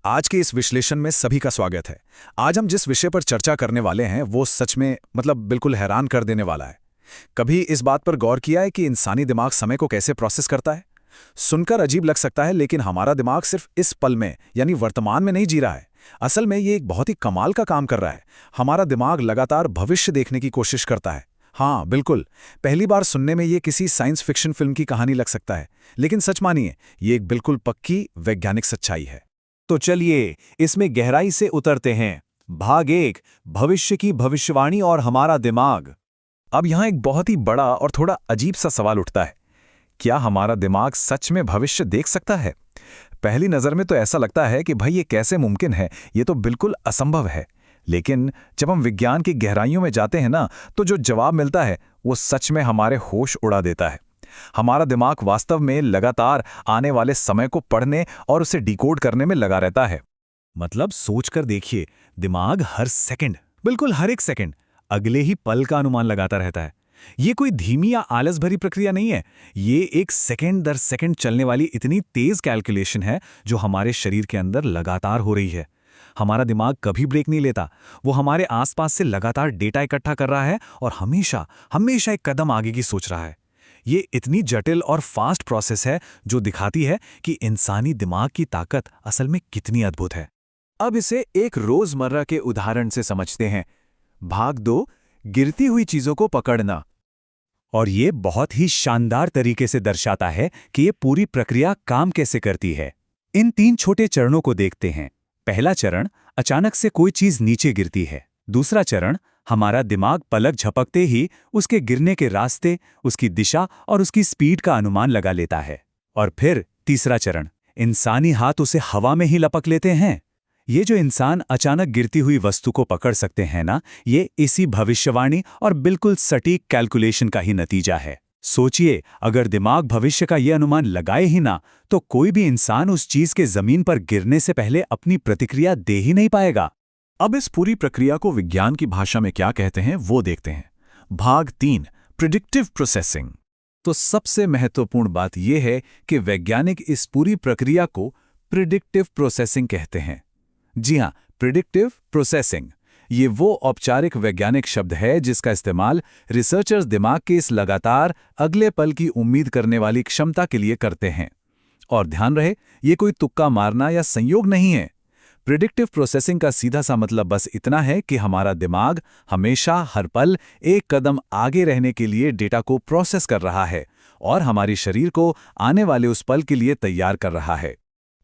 आज के इस विश्लेषण में सभी का स्वागत है। आज हम जिस विषय पर चर्चा करने वाले हैं वो सच में बिल्कुल हैरान कर देने वाला है। कभी इस बात पर गौर किया है कि इंसानी दिमाग समय को कैसे प्रोसेस करता है? सुनकर अजीब लग सकता है, लेकिन हमारा दिमाग सिर्फ इस पल में यानी वर्तमान में नहीं जी रहा है। असल में ये एक बहुत ही कमाल का काम कर रहा है। हमारा दिमाग लगातार भविष्य देखने की कोशिश करता है। हाँ बिल्कुल, पहली बार सुनने में ये किसी साइंस फिक्शन फिल्म की कहानी लग सकता है, लेकिन सच मानिए ये एक बिल्कुल पक्की वैज्ञानिक सच्चाई है। तो चलिए इसमें गहराई से उतरते हैं। भाग 1, भविष्य की भविष्यवाणी और हमारा दिमाग। अब यहाँ एक बहुत ही बड़ा और थोड़ा अजीब सा सवाल उठता है। क्या हमारा दिमाग सच में भविष्य देख सकता है? पहली नज़र में तो ऐसा लगता है कि भाई ये कैसे मुमकिन है, ये तो बिल्कुल असंभव है। लेकिन जब हम विज्ञान की गहराइयों में जाते हैं ना, तो जो जवाब मिलता है वो सच में हमारे होश उड़ा देता है। हमारा दिमाग वास्तव में लगातार आने वाले समय को पढ़ने और उसे डिकोड करने में लगा रहता है। मतलब सोचकर देखिए, दिमाग हर सेकंड, बिल्कुल हर एक सेकंड, अगले ही पल का अनुमान लगाता रहता है। ये कोई धीमी या आलस भरी प्रक्रिया नहीं है। ये एक सेकंड दर सेकंड चलने वाली इतनी तेज कैलकुलेशन है जो हमारे शरीर के अंदर लगातार हो रही है। हमारा दिमाग कभी ब्रेक नहीं लेता। वो हमारे आसपास से लगातार डेटा इकट्ठा कर रहा है और हमेशा हमेशा एक कदम आगे की सोच रहा है। ये इतनी जटिल और फास्ट प्रोसेस है जो दिखाती है कि इंसानी दिमाग की ताकत असल में कितनी अद्भुत है। अब इसे एक रोजमर्रा के उदाहरण से समझते हैं। भाग 2, गिरती हुई चीजों को पकड़ना। और ये बहुत ही शानदार तरीके से दर्शाता है कि ये पूरी प्रक्रिया काम कैसे करती है। इन 3 छोटे चरणों को देखते हैं। पहला चरण, अचानक से कोई चीज नीचे गिरती है। दूसरा चरण, हमारा दिमाग पलक झपकते ही उसके गिरने के रास्ते, उसकी दिशा और उसकी स्पीड का अनुमान लगा लेता है। और फिर तीसरा चरण, इंसानी हाथ उसे हवा में ही लपक लेते हैं। ये जो इंसान अचानक गिरती हुई वस्तु को पकड़ सकते हैं ना, ये इसी भविष्यवाणी और बिल्कुल सटीक कैलकुलेशन का ही नतीजा है। सोचिए, अगर दिमाग भविष्य का ये अनुमान लगाए ही ना, तो कोई भी इंसान उस चीज के जमीन पर गिरने से पहले अपनी प्रतिक्रिया दे ही नहीं पाएगा। अब इस पूरी प्रक्रिया को विज्ञान की भाषा में क्या कहते हैं वो देखते हैं। भाग 3, प्रिडिक्टिव प्रोसेसिंग। तो सबसे महत्वपूर्ण बात यह है कि वैज्ञानिक इस पूरी प्रक्रिया को प्रिडिक्टिव प्रोसेसिंग कहते हैं। जी हां, प्रिडिक्टिव प्रोसेसिंग। ये वो औपचारिक वैज्ञानिक शब्द है जिसका इस्तेमाल रिसर्चर्स दिमाग के इस लगातार अगले पल की उम्मीद करने वाली क्षमता के लिए करते हैं। और ध्यान रहे, ये कोई तुक्का मारना या संयोग नहीं है। प्रिडिक्टिव प्रोसेसिंग का सीधा सा मतलब बस इतना है कि हमारा दिमाग हमेशा हर पल एक कदम आगे रहने के लिए डेटा को प्रोसेस कर रहा है और हमारी शरीर को आने वाले उस पल के लिए तैयार कर रहा है।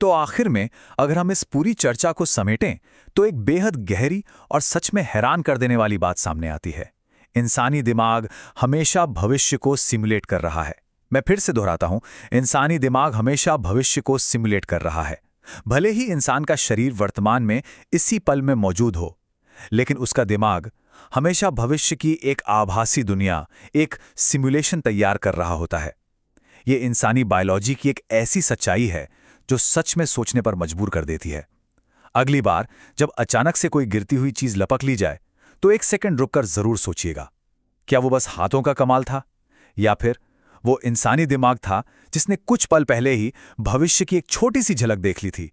तो आखिर में अगर हम इस पूरी चर्चा को समेटें तो एक बेहद गहरी और सच में हैरान कर देने वाली बात सामने आती है। इंसानी दिमाग हमेशा भविष्य को सिमुलेट कर रहा है। मैं फिर से दोहराता हूं, इंसानी दिमाग हमेशा भविष्य को सिमुलेट कर रहा है। भले ही इंसान का शरीर वर्तमान में इसी पल में मौजूद हो, लेकिन उसका दिमाग हमेशा भविष्य की एक आभासी दुनिया, एक सिमुलेशन तैयार कर रहा होता है। ये इंसानी बायोलॉजी की एक ऐसी सच्चाई है जो सच में सोचने पर मजबूर कर देती है। अगली बार जब अचानक से कोई गिरती हुई चीज लपक ली जाए, तो एक सेकंड रुककर जरूर सोचिएगा, क्या वो बस हाथों का कमाल था, या फिर वो इंसानी दिमाग था जिसने कुछ पल पहले ही भविष्य की एक छोटी सी झलक देख ली थी